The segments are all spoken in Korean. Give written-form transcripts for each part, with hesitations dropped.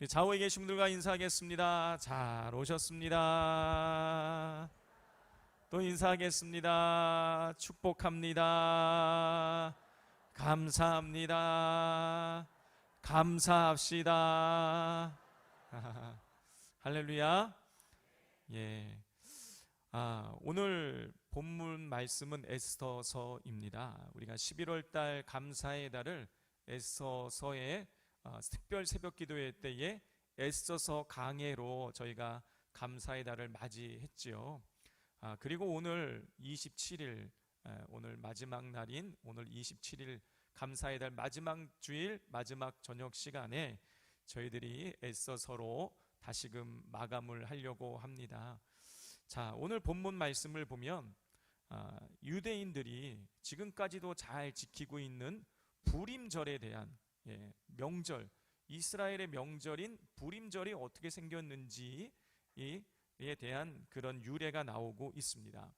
좌우에 계신 분들과 인사하겠습니다. 잘 오셨습니다. 또 인사하겠습니다. 축복합니다. 감사합니다. 감사합시다. 할렐루야. 예. 오늘 본문 말씀은 에스더서입니다. 우리가 11월 달 감사의 달을 에스더서의 특별 새벽 기도회 때에 에스더서 강해로 저희가 감사의 달을 맞이했지요. 그리고 오늘 27일, 오늘 마지막 날인 오늘 27일 감사의 달 마지막 주일 마지막 저녁 시간에 저희들이 에스더서로 다시금 마감을 하려고 합니다. 자, 오늘 본문 말씀을 보면 유대인들이 지금까지도 잘 지키고 있는 부림절에 대한 명절, 이스라엘의 명절인 부림절이 어떻게 생겼는지에 대한 그런 유래가 나오고 있습니다.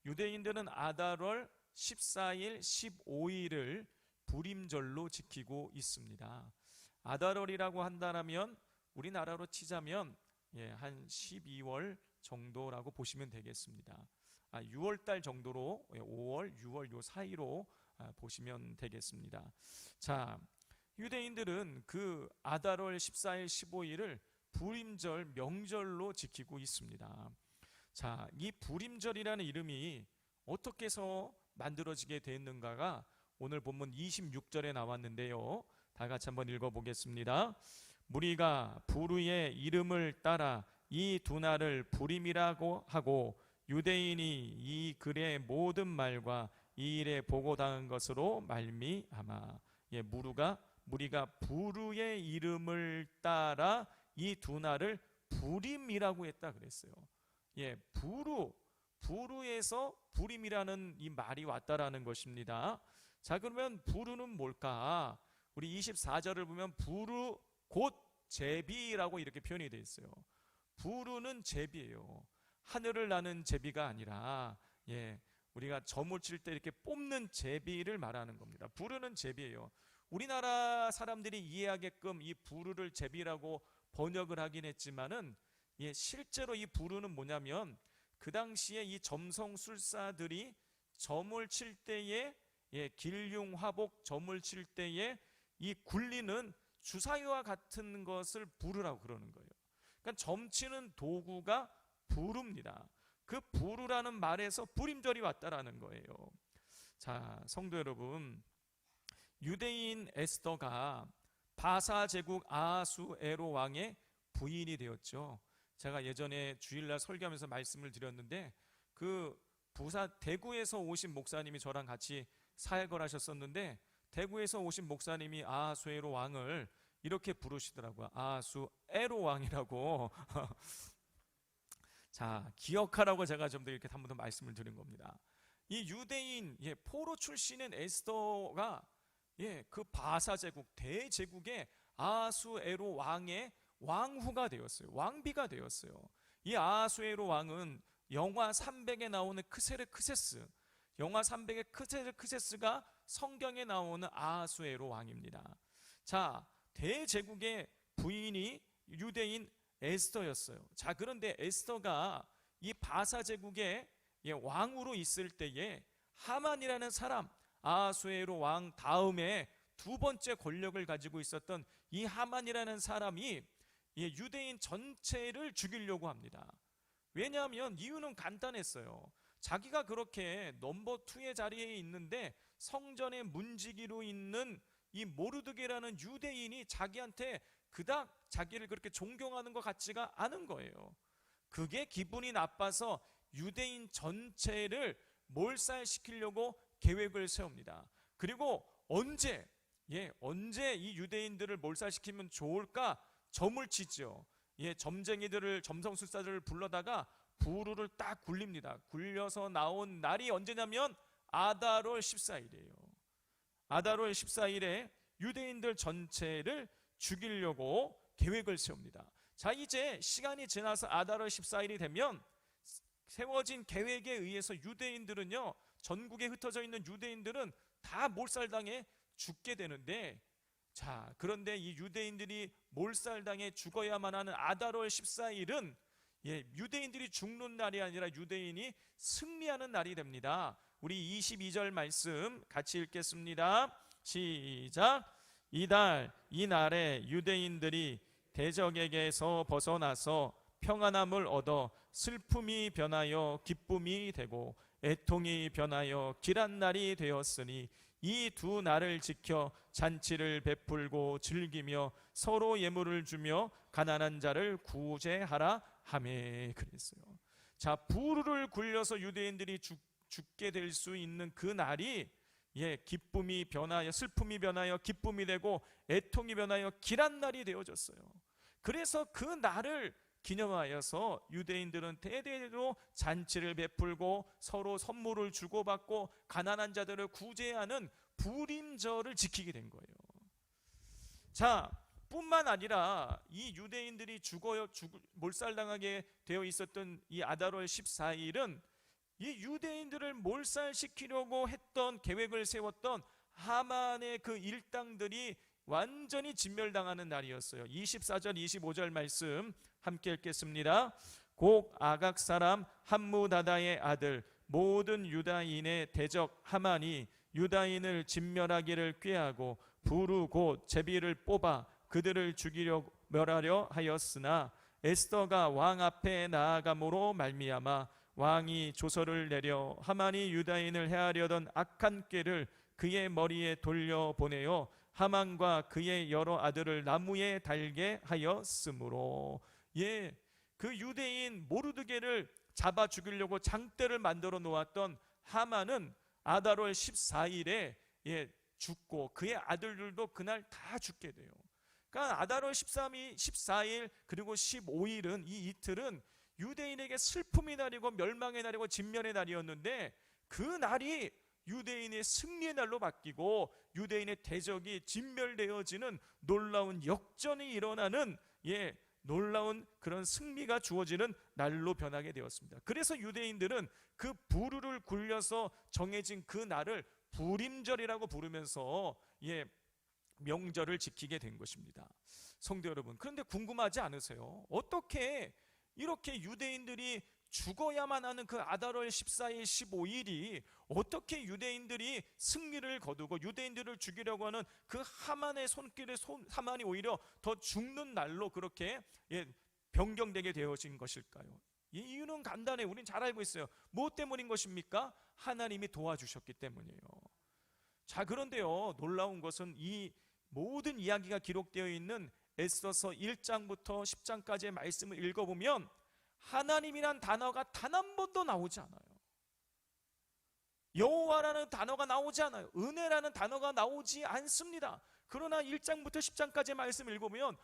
유대인들은 아달월 14일, 15일을 부림절로 지키고 있습니다. 아달월이라고 한다면 우리나라로 치자면 한 12월 정도라고 보시면 되겠습니다. 6월달 정도로 5월, 6월 요 사이로 보시면 되겠습니다. 자, 유대인들은 그 아달월 14일, 15일을 부림절, 명절로 지키고 있습니다. 자, 이 부림절이라는 이름이 어떻게 해서 만들어지게 됐는가가 오늘 본문 26절에 나왔는데요. 다 같이 한번 읽어보겠습니다. 무리가 부르의 이름을 따라 이 두 날을 부림이라고 하고 유대인이 이 글의 모든 말과 이 일에 보고당한 것으로 말미암아. 무리가 부르의 이름을 따라 이 두 날을 부림이라고 했다 그랬어요. 부르에서 부림이라는 이 말이 왔다라는 것입니다. 자, 그러면 부르는 뭘까? 우리 24절을 보면 부르 곧 제비라고 이렇게 표현이 되어 있어요. 부르는 제비예요. 하늘을 나는 제비가 아니라 우리가 점을 칠 때 이렇게 뽑는 제비를 말하는 겁니다. 부르는 제비예요. 우리나라 사람들이 이해하게끔 이 부르를 제비라고 번역을 하긴 했지만은 실제로 이 부르는 뭐냐면 그 당시에 이 점성술사들이 점을 칠 때에 길흉, 화복, 점을 칠 때에 이 굴리는 주사위와 같은 것을 부르라고 그러는 거예요. 그러니까 점치는 도구가 부르입니다. 그 부르라는 말에서 부림절이 왔다라는 거예요. 자, 성도 여러분, 유대인 에스더가 바사 제국 아하수에로 왕의 부인이 되었죠. 제가 예전에 주일날 설교하면서 말씀을 드렸는데 그 대구에서 오신 목사님이 저랑 같이 사역을 하셨었는데 대구에서 오신 목사님이 아하수에로 왕을 이렇게 부르시더라고요. 아하수에로 왕이라고. 자, 기억하라고 제가 좀 더 이렇게 한 번 더 말씀을 드린 겁니다. 이 유대인 포로 출신인 에스더가 그 바사 제국 대제국의 아하수에로 왕의 왕후가 되었어요. 왕비가 되었어요. 이 아하수에로 왕은 영화 300에 나오는 크세르크세스, 영화 300의 크세르크세스가 성경에 나오는 아하수에로 왕입니다. 자, 대제국의 부인이 유대인 에스더였어요. 자, 그런데 에스더가 이 바사 제국의 왕으로 있을 때에 하만이라는 사람, 아하수에로 왕 다음에 두 번째 권력을 가지고 있었던 이 하만이라는 사람이 유대인 전체를 죽이려고 합니다. 왜냐하면 이유는 간단했어요. 자기가 그렇게 넘버 2의 자리에 있는데 성전의 문지기로 있는 이 모르드게라는 유대인이 자기한테 그닥 자기를 그렇게 존경하는 것 같지가 않은 거예요. 그게 기분이 나빠서 유대인 전체를 몰살시키려고 계획을 세웁니다. 그리고 언제 이 유대인들을 몰살시키면 좋을까 점을 치죠. 점쟁이들을, 점성술사들을 불러다가 부르를 딱 굴립니다. 굴려서 나온 날이 언제냐면 아달월 14일이에요. 아달월 14일에 유대인들 전체를 죽이려고 계획을 세웁니다. 자, 이제 시간이 지나서 아달월 14일이 되면 세워진 계획에 의해서 유대인들은요, 전국에 흩어져 있는 유대인들은 다 몰살당해 죽게 되는데 자, 그런데 이 유대인들이 몰살당해 죽어야만 하는 아달월 14일은 유대인들이 죽는 날이 아니라 유대인이 승리하는 날이 됩니다. 우리 22절 말씀 같이 읽겠습니다. 시작. 이날에 유대인들이 대적에게서 벗어나서 평안함을 얻어 슬픔이 변하여 기쁨이 되고 애통이 변하여 길한 날이 되었으니 이 두 날을 지켜 잔치를 베풀고 즐기며 서로 예물을 주며 가난한 자를 구제하라 하매 그랬어요. 자, 부르를 굴려서 유대인들이 죽게 될 수 있는 그 날이 기쁨이 변하여 슬픔이 변하여 기쁨이 되고 애통이 변하여 길한 날이 되어졌어요. 그래서 그 날을 기념하여서 유대인들은 대대로 잔치를 베풀고 서로 선물을 주고받고 가난한 자들을 구제하는 부림절을 지키게 된 거예요. 자, 뿐만 아니라 이 유대인들이 몰살당하게 되어 있었던 이 아달월 14일은 이 유대인들을 몰살시키려고 했던 계획을 세웠던 하만의 그 일당들이 완전히 진멸당하는 날이었어요. 24절 25절 말씀 함께 읽겠습니다. 곡 아각 사람 함무다다의 아들 모든 유다인의 대적 하만이 유다인을 진멸하기를 꾀하고 부르 곧 제비를 뽑아 그들을 죽이려 멸하려 하였으나 에스더가 왕 앞에 나아감으로 말미암아 왕이 조서를 내려 하만이 유다인을 해하려던 악한 꾀를 그의 머리에 돌려보내어 하만과 그의 여러 아들을 나무에 달게 하였으므로 그 유대인 모르드게를 잡아 죽이려고 장대를 만들어 놓았던 하만은 아달월 14일에 죽고 그의 아들들도 그날 다 죽게 돼요. 그러니까 아달월 14일 그리고 15일은 이 이틀은 유대인에게 슬픔의 날이고 멸망의 날이고 진멸의 날이었는데 그 날이 유대인의 승리의 날로 바뀌고 유대인의 대적이 진멸되어지는 놀라운 역전이 일어나는 놀라운 그런 승리가 주어지는 날로 변하게 되었습니다. 그래서 유대인들은 그 부르를 굴려서 정해진 그 날을 부림절이라고 부르면서 명절을 지키게 된 것입니다. 성도 여러분, 그런데 궁금하지 않으세요? 어떻게 이렇게 유대인들이 죽어야만 하는 그 아달월 14일 15일이 어떻게 유대인들이 승리를 거두고 유대인들을 죽이려고 하는 그 하만의 손길에 하만이 오히려 더 죽는 날로 그렇게 변경되게 되어진 것일까요? 이 이유는 간단해요. 우린 잘 알고 있어요. 무엇 때문인 것입니까? 하나님이 도와주셨기 때문이에요. 자, 그런데요, 놀라운 것은 이 모든 이야기가 기록되어 있는 에스더서 1장부터 10장까지의 말씀을 읽어보면 하나님이란 단어가 단 한 번도 나오지 않아요. 여호와라는 단어가 나오지 않아요. 은혜라는 단어가 나오지 않습니다. 그러나 1장부터 10장까지의 말씀을 읽어보면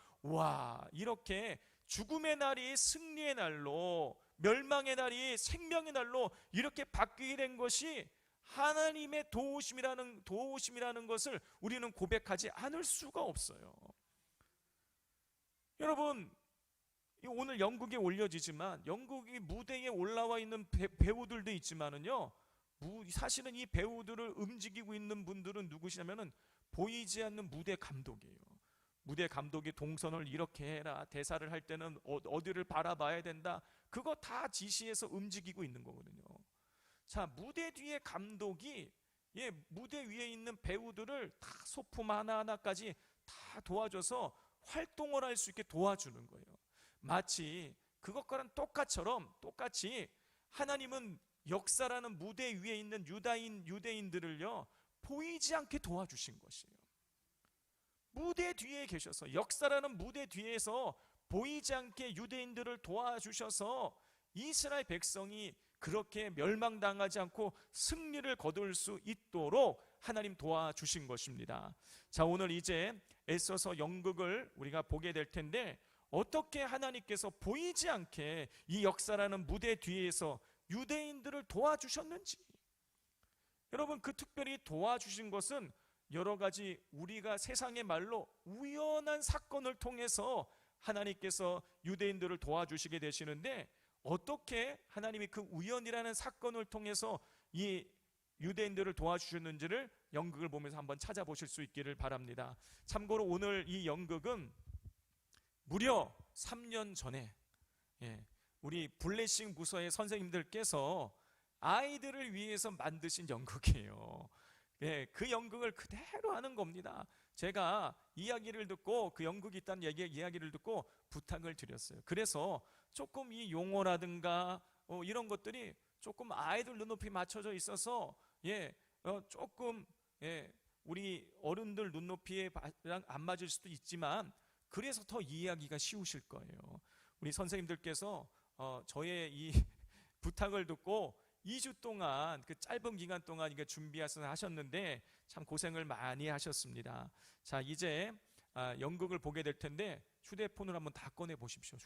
이렇게 죽음의 날이 승리의 날로 멸망의 날이 생명의 날로 이렇게 바뀌게 된 것이 하나님의 도우심이라는 것을 우리는 고백하지 않을 수가 없어요. 여러분, 오늘 연극에 올려지지만 연극이 무대에 올라와 있는 배우들도 있지만은요, 사실은 이 배우들을 움직이고 있는 분들은 누구시냐면은 보이지 않는 무대 감독이에요. 무대 감독이 동선을 이렇게 해라, 대사를 할 때는 어디를 바라봐야 된다, 그거 다 지시해서 움직이고 있는 거거든요. 자, 무대 뒤에 감독이 무대 위에 있는 배우들을 다 소품 하나하나까지 다 도와줘서 활동을 할 수 있게 도와주는 거예요. 마치 그것과는 똑같이 하나님은 역사라는 무대 위에 있는 유대인들을요 보이지 않게 도와주신 것이에요. 무대 뒤에 계셔서 역사라는 무대 뒤에서 보이지 않게 유대인들을 도와주셔서 이스라엘 백성이 그렇게 멸망당하지 않고 승리를 거둘 수 있도록 하나님 도와주신 것입니다. 자, 오늘 이제 에스더서 연극을 우리가 보게 될 텐데 어떻게 하나님께서 보이지 않게 이 역사라는 무대 뒤에서 유대인들을 도와주셨는지, 여러분, 그 특별히 도와주신 것은 여러 가지 우리가 세상의 말로 우연한 사건을 통해서 하나님께서 유대인들을 도와주시게 되시는데, 어떻게 하나님이 그 우연이라는 사건을 통해서 이 유대인들을 도와주셨는지를 연극을 보면서 한번 찾아보실 수 있기를 바랍니다. 참고로 오늘 이 연극은 무려 3년 전에 우리 블레싱 부서의 선생님들께서 아이들을 위해서 만드신 연극이에요. 그 연극을 그대로 하는 겁니다. 제가 이야기를 듣고 그 연극이 있다는 이야기를 듣고 부탁을 드렸어요. 그래서 조금 이 용어라든가 이런 것들이 조금 아이들 눈높이 맞춰져 있어서 조금 우리 어른들 눈높이에 안 맞을 수도 있지만 그래서 더 이해하기가 쉬우실 거예요. 우리 선생님들께서 저의 이 부탁을 듣고 2주 동안 그 짧은 기간 동안 이게 준비해서 하셨는데 참 고생을 많이 하셨습니다. 자, 이제 연극을 보게 될 텐데 휴대폰을 한번 다 꺼내 보십시오.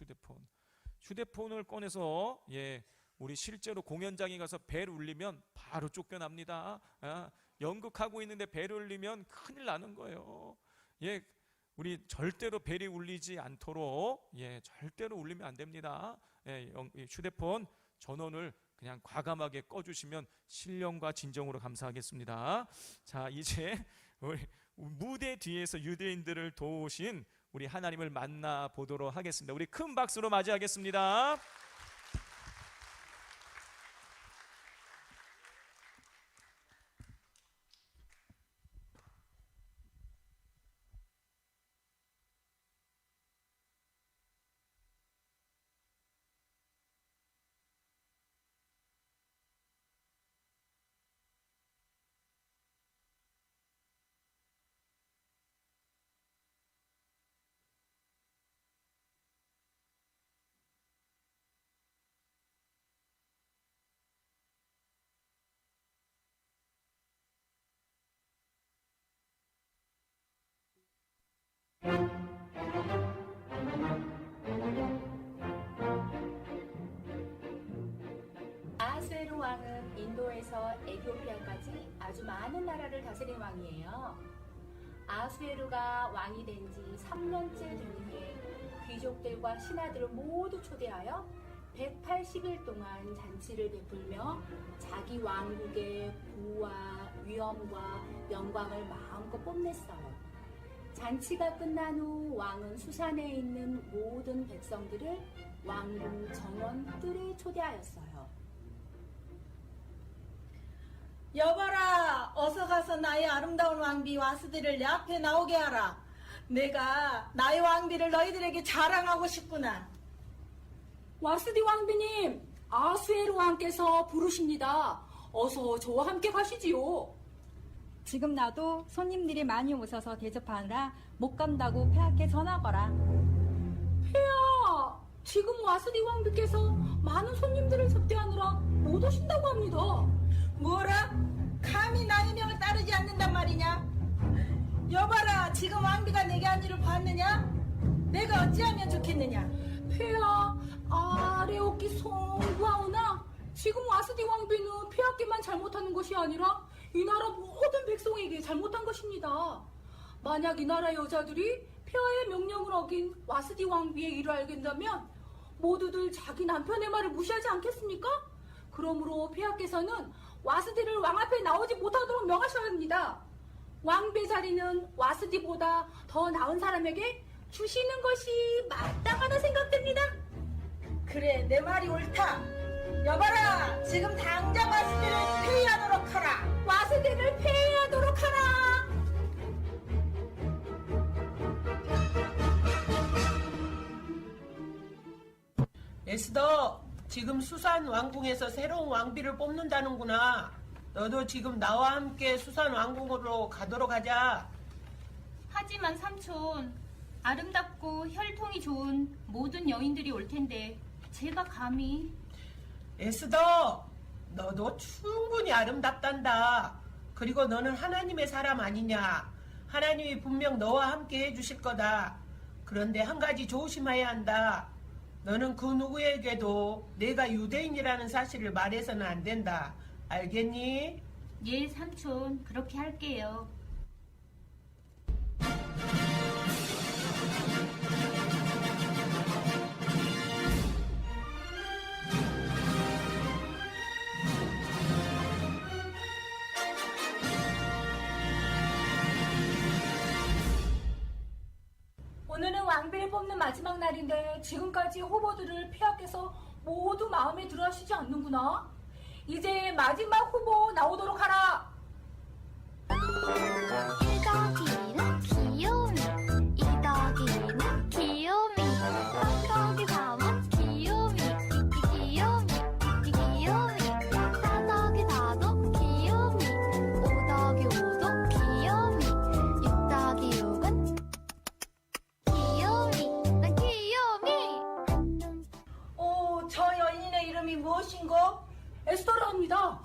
휴대폰을 꺼내서 우리 실제로 공연장에 가서 벨 울리면 바로 쫓겨납니다. 연극하고 있는데 벨 울리면 큰일 나는 거예요. 우리 절대로 벨이 울리지 않도록 절대로 울리면 안 됩니다. 휴대폰 전원을 그냥 과감하게 꺼주시면 신령과 진정으로 감사하겠습니다. 자, 이제 우리 무대 뒤에서 유대인들을 도우신 우리 하나님을 만나보도록 하겠습니다. 우리 큰 박수로 맞이하겠습니다. 아하수에로 왕은 인도에서 에티오피아까지 아주 많은 나라를 다스린 왕이에요. 아하수에로가 왕이 된 지 3년째 되는 해 귀족들과 신하들을 모두 초대하여 180일 동안 잔치를 베풀며 자기 왕국의 부와 위엄과 영광을 마음껏 뽐냈어요. 잔치가 끝난 후 왕은 수산에 있는 모든 백성들을 왕궁 정원 뜰에 초대하였어요. 여봐라, 어서 가서 나의 아름다운 왕비 와스디를 내 앞에 나오게 하라. 내가 나의 왕비를 너희들에게 자랑하고 싶구나. 와스디 왕비님, 아하수에로 왕께서 부르십니다. 어서 저와 함께 가시지요. 지금 나도 손님들이 많이 오셔서 대접하느라 못 간다고 폐하께 전하거라. 폐하, 지금 와스디 왕비께서 많은 손님들을 접대하느라 못 오신다고 합니다. 뭐라? 감히 나의 명을 따르지 않는단 말이냐? 여봐라, 지금 왕비가 내게 한 일을 봤느냐? 내가 어찌하면 좋겠느냐? 폐하, 아래오기 송구하오나 지금 와스디 왕비는 폐하께만 잘못하는 것이 아니라 이 나라 모든 백성에게 잘못한 것입니다. 만약 이 나라 여자들이 폐하의 명령을 어긴 와스디 왕비의 일을 알겠다면 모두들 자기 남편의 말을 무시하지 않겠습니까? 그러므로 폐하께서는 와스디를 왕 앞에 나오지 못하도록 명하셔야 합니다. 왕비의 자리는 와스디보다 더 나은 사람에게 주시는 것이 마땅하다 생각됩니다. 그래, 내 말이 옳다. 여봐라, 지금 당장 와스디를 폐위하도록 하라. 와스디를 폐위하도록 하라. 에스더, 지금 수산 왕궁에서 새로운 왕비를 뽑는다는구나. 너도 지금 나와 함께 수산 왕궁으로 가도록 하자. 하지만 삼촌, 아름답고 혈통이 좋은 모든 여인들이 올 텐데 제가 감히... 에스더, 너도 충분히 아름답단다. 그리고 너는 하나님의 사람 아니냐. 하나님이 분명 너와 함께 해주실 거다. 그런데 한 가지 조심해야 한다. 너는 그 누구에게도 내가 유대인이라는 사실을 말해서는 안 된다. 알겠니? 예, 삼촌, 그렇게 할게요. 뽑는 마지막 날인데 지금까지 후보들을 폐하께서 모두 마음에 들어 하시지 않는구나. 이제 마지막 후보 나오도록 하라. 1 더하기는 귀요미 2 더하기는 귀요미 3 더하기 3은 귀요미 귀요미 귀요미 4 더하기 4도 귀요미 5 더하기 5도 귀요미 6 더하기 6은 귀요미 난 귀요미. 저 여인의 이름이 무엇인고? 에스더라 합니다.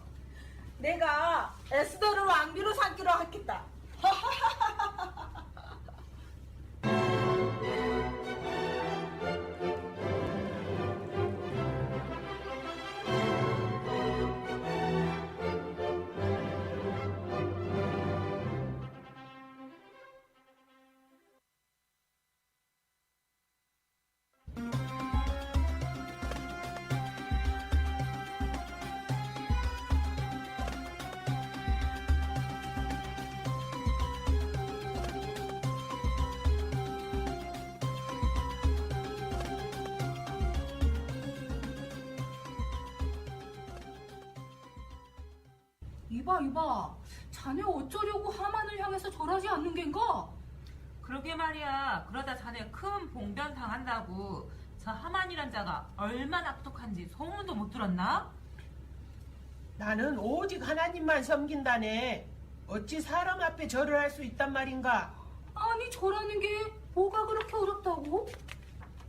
내가 에스더를 왕비로 삼기로 하겠다. 이봐. 자네 어쩌려고 하만을 향해서 절하지 않는 겐가? 그러게 말이야. 그러다 자네 큰 봉변 당한다고. 저 하만이란 자가 얼마나 악독한지 소문도 못 들었나? 나는 오직 하나님만 섬긴다네. 어찌 사람 앞에 절을 할 수 있단 말인가? 아니 절하는 게 뭐가 그렇게 어렵다고?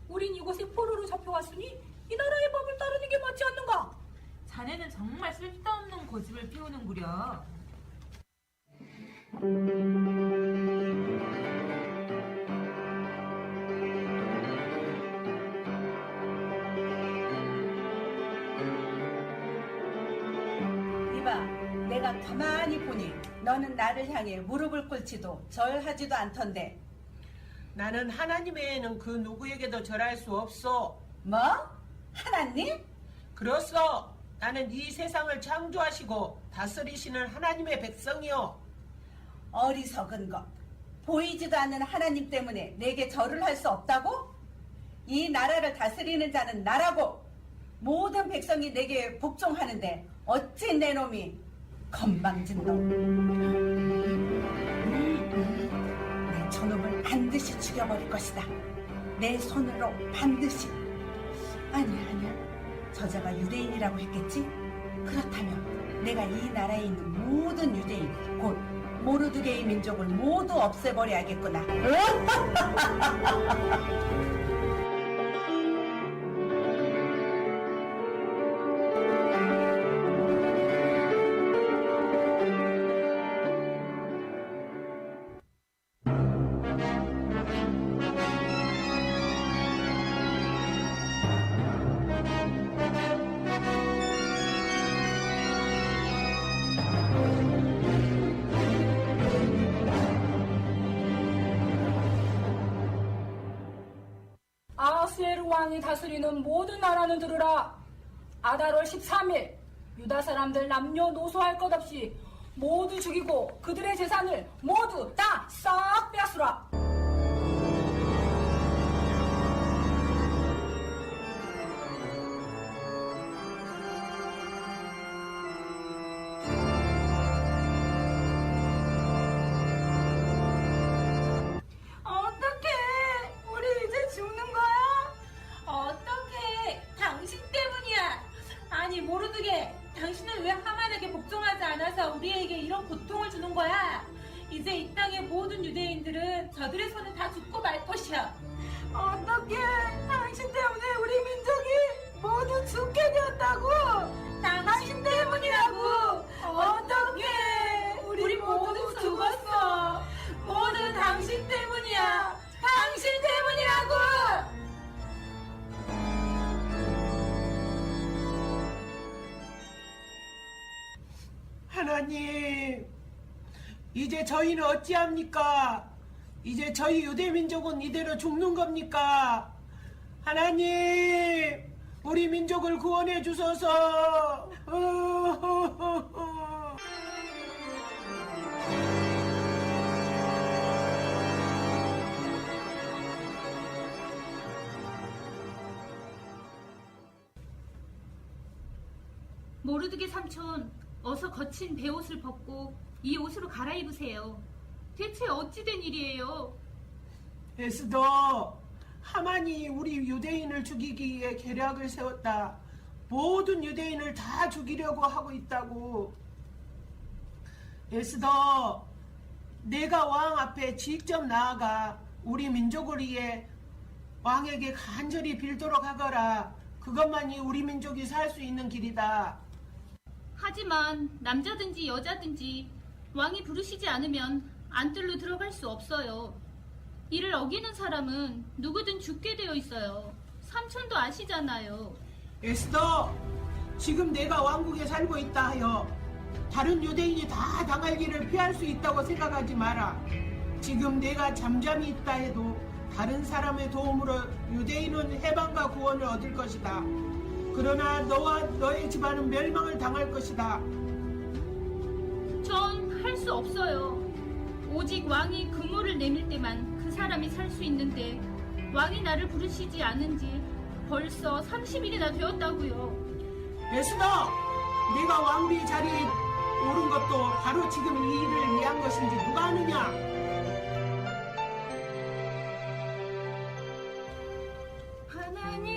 우린 이곳에 포로로 잡혀왔으니 이 나라의 법을 따르는 게 맞지 않는가? 자네는 정말 쓸데없는 고집을 피우는구려. 이봐, 내가 가만히 보니 너는 나를 향해 무릎을 꿇지도 절하지도 않던데. 나는 하나님 외에는 그 누구에게도 절할 수 없어. 뭐? 하나님? 그렇소. 나는 이 세상을 창조하시고 다스리시는 하나님의 백성이요. 어리석은 것. 보이지도 않는 하나님 때문에 내게 절을 할 수 없다고? 이 나라를 다스리는 자는 나라고 모든 백성이 내게 복종하는데 어찌 내 놈이 건방진 놈. 내 저놈을 반드시 죽여버릴 것이다. 내 손으로 반드시. 아니야. 저자가 유대인이라고 했겠지? 그렇다면 내가 이 나라에 있는 모든 유대인, 곧 모르드게의 민족을 모두 없애버려야겠구나. 아하스에르 왕이 다스리는 모든 나라는 들으라. 아달월 13일 유다 사람들 남녀노소할 것 없이 모두 죽이고 그들의 재산을 모두 다 싹 빼앗으라. 어떡해? 우리 이제 죽는 거야? 어떡해? 당신 때문이야. 아니 모르드게, 당신은 왜 하만에게 복종하지 않아서 우리에게 이런 고통을 주는 거야? 이제 이 땅의 모든 유대인들은 저들의 손에 다 죽고 말 것이야. 어떡해? 당신 때문에 우리 민족이 모두 죽게 되었다고. 당신 때문이라고. 어떡해? 우리 모두 죽었어. 모두 당신 때문이야. 당신 때문이라고. 하나님, 이제 저희는 어찌합니까? 이제 저희 유대민족은 이대로 죽는 겁니까? 하나님, 우리 민족을 구원해 주소서. 모르드게 삼촌, 어서 거친 베옷을 벗고 이 옷으로 갈아입으세요. 대체 어찌된 일이에요? 에스더, 하만이 우리 유대인을 죽이기 위해 계략을 세웠다. 모든 유대인을 다 죽이려고 하고 있다고. 에스더, 내가 왕 앞에 직접 나아가 우리 민족을 위해 왕에게 간절히 빌도록 하거라. 그것만이 우리 민족이 살 수 있는 길이다. 하지만 남자든지 여자든지 왕이 부르시지 않으면 안뜰로 들어갈 수 없어요. 이를 어기는 사람은 누구든 죽게 되어 있어요. 삼촌도 아시잖아요. 에스더, 지금 내가 왕국에 살고 있다 하여 다른 유대인이 다 당할 길을 피할 수 있다고 생각하지 마라. 지금 내가 잠잠히 있다 해도 다른 사람의 도움으로 유대인은 해방과 구원을 얻을 것이다. 그러나 너와 너의 집안은 멸망을 당할 것이다. 전 할 수 없어요. 오직 왕이 금호를 내밀 때만 그 사람이 살 수 있는데 왕이 나를 부르시지 않은 지 벌써 30일이나 되었다고요. 에스더, 네가 왕비 자리에 오른 것도 바로 지금 이 일을 위한 것인지 누가 아느냐?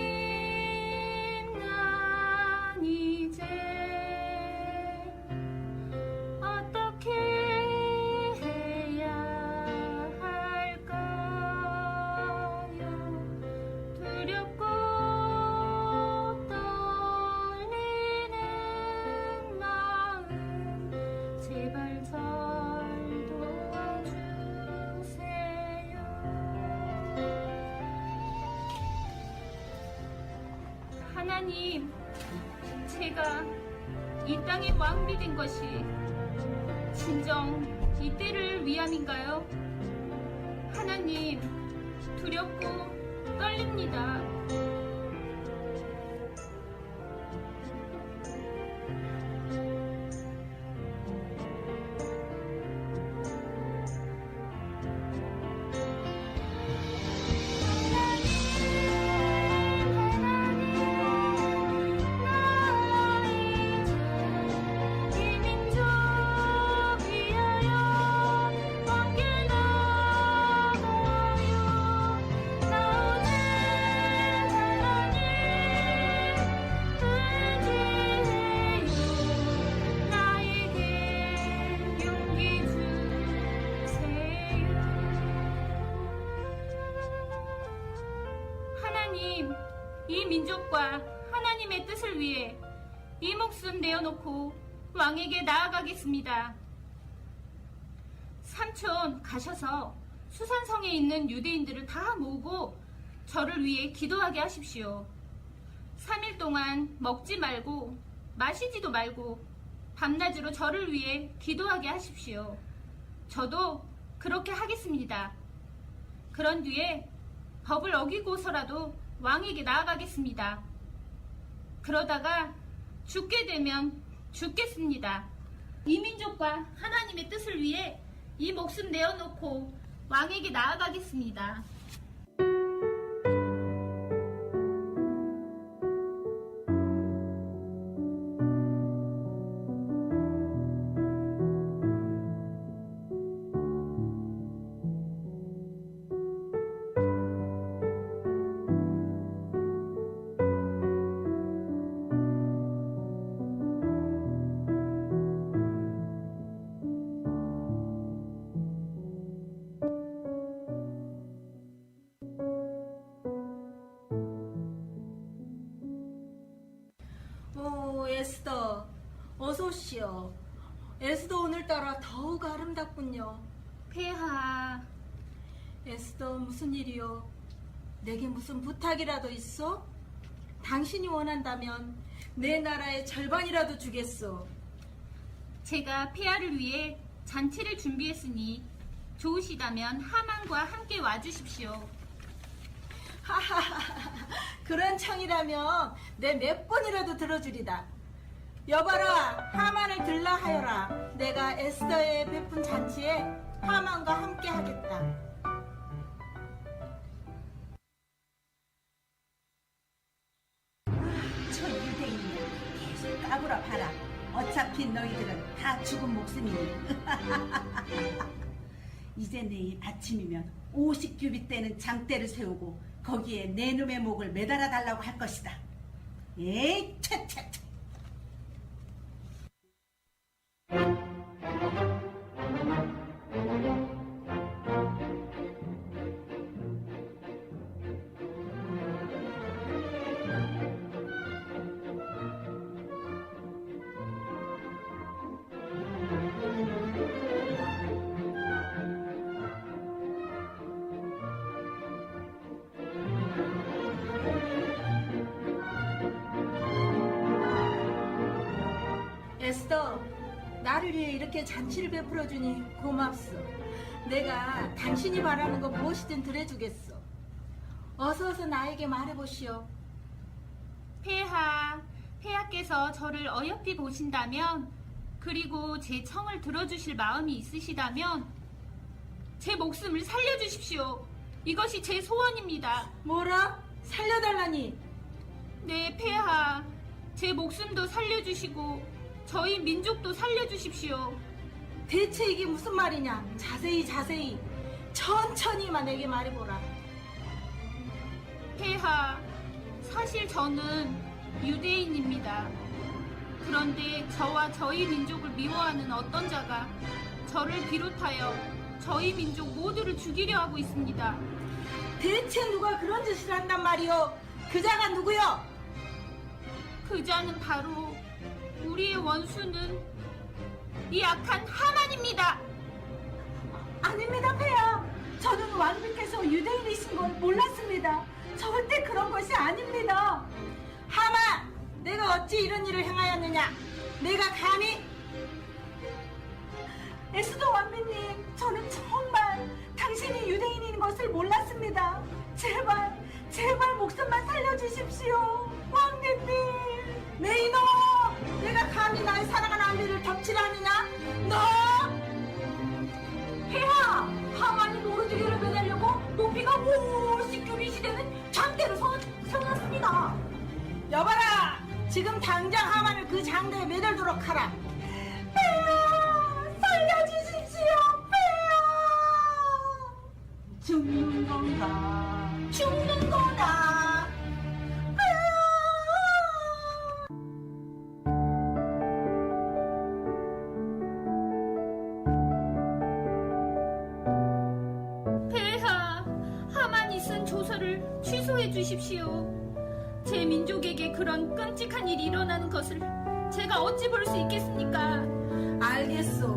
하나님, 난 이제 어떻게 해야 할까요? 두렵고 떨리는 마음 제발 절 도와주세요. 하나님, 제가 이 땅의 왕비 된 것이 진정 이때를 위함인가요? 하나님, 두렵고 떨립니다. 이 민족 위하여 함께 나가요. 나오는 하나님 의지해요. 나에게 용기 주세요. 하나님, 이 민족과 하나님의 뜻을 위해 이 목숨 내어놓고 왕에게 나아가겠습니다. 삼촌, 가셔서 수산성에 있는 유대인들을 다 모으고 저를 위해 기도하게 하십시오. 3일 동안 먹지 말고 마시지도 말고 밤낮으로 저를 위해 기도하게 하십시오. 저도 그렇게 하겠습니다. 그런 뒤에 법을 어기고서라도 왕에게 나아가겠습니다. 그러다가 죽게 되면 죽겠습니다. 이 민족과 하나님의 뜻을 위해 이 목숨 내어놓고 왕에게 나아가겠습니다. 오, 에스더, 어서 오시오. 에스더 오늘따라 더욱 아름답군요. 폐하, 에스더, 무슨 일이요? 내게 무슨 부탁이라도 있어? 당신이 원한다면 내 나라의 절반이라도 주겠소. 제가 폐하를 위해 잔치를 준비했으니 좋으시다면 하만과 함께 와주십시오. 하하하, 그런 청이라면 내 몇 번이라도 들어주리다. 여봐라, 하만을 들라 하여라. 내가 에스더에 베푼 잔치에 하만과 함께 하겠다. 저 유대인이야. 계속 까불어 하라. 어차피 너희들은 다 죽은 목숨이니. 이제 내일 아침이면 50규빗 되는 장대를 세우고 거기에 내 놈의 목을 매달아 달라고 할 것이다. 에이, 채채채. 에스더, 나를 위해 이렇게 잔치를 베풀어주니 고맙소. 내가 당신이 바라는 거 무엇이든 들어주겠소. 어서 나에게 말해보시오. 폐하께서 저를 어여삐 보신다면, 그리고 제 청을 들어주실 마음이 있으시다면 제 목숨을 살려주십시오. 이것이 제 소원입니다. 뭐라? 살려달라니? 네, 폐하. 제 목숨도 살려주시고 저희 민족도 살려주십시오. 대체 이게 무슨 말이냐? 자세히 천천히만 내게 말해보라. 폐하, 사실 저는 유대인입니다. 그런데 저와 저희 민족을 미워하는 어떤 자가 저를 비롯하여 저희 민족 모두를 죽이려 하고 있습니다. 대체 누가 그런 짓을 한단 말이오? 그 자가 누구요? 그 자는 바로 우리의 원수는 이 악한 하만입니다. 아닙니다, 폐하. 저는 왕비께서 유대인이신 걸 몰랐습니다. 절대 그런 것이 아닙니다. 하만, 내가 어찌 이런 일을 행하였느냐? 내가 감히? 에스더 왕비님, 저는 정말 당신이 유대인인 것을 몰랐습니다. 제발 목숨만 살려주십시오. 왕비님. 내 이놈! 내가 감히 나의 사랑하는 아비를 덮치라느냐? 너! 폐하! 하만이 모르드게를 매달려고 높이가 50규빗이 되는 장대를 세워놨습니다. 여봐라! 지금 당장 하만을 그 장대에 매달도록 하라. 폐하! 살려주십시오, 폐하! 죽는 건가? 죽는 거다! 폐하, 하만이 쓴 조서를 취소해 주십시오. 제 민족에게 그런 끔찍한 일이 일어나는 것을 제가 어찌 볼 수 있겠습니까? 알겠소.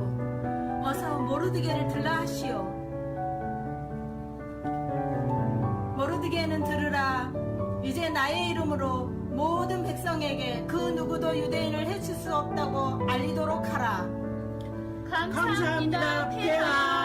어서 모르드게를 들라 하시오. 모르드게는 들으라. 이제 나의 이름으로 모든 백성에게 그 누구도 유대인을 해칠 수 없다고 알리도록 하라. 감사합니다, 폐하.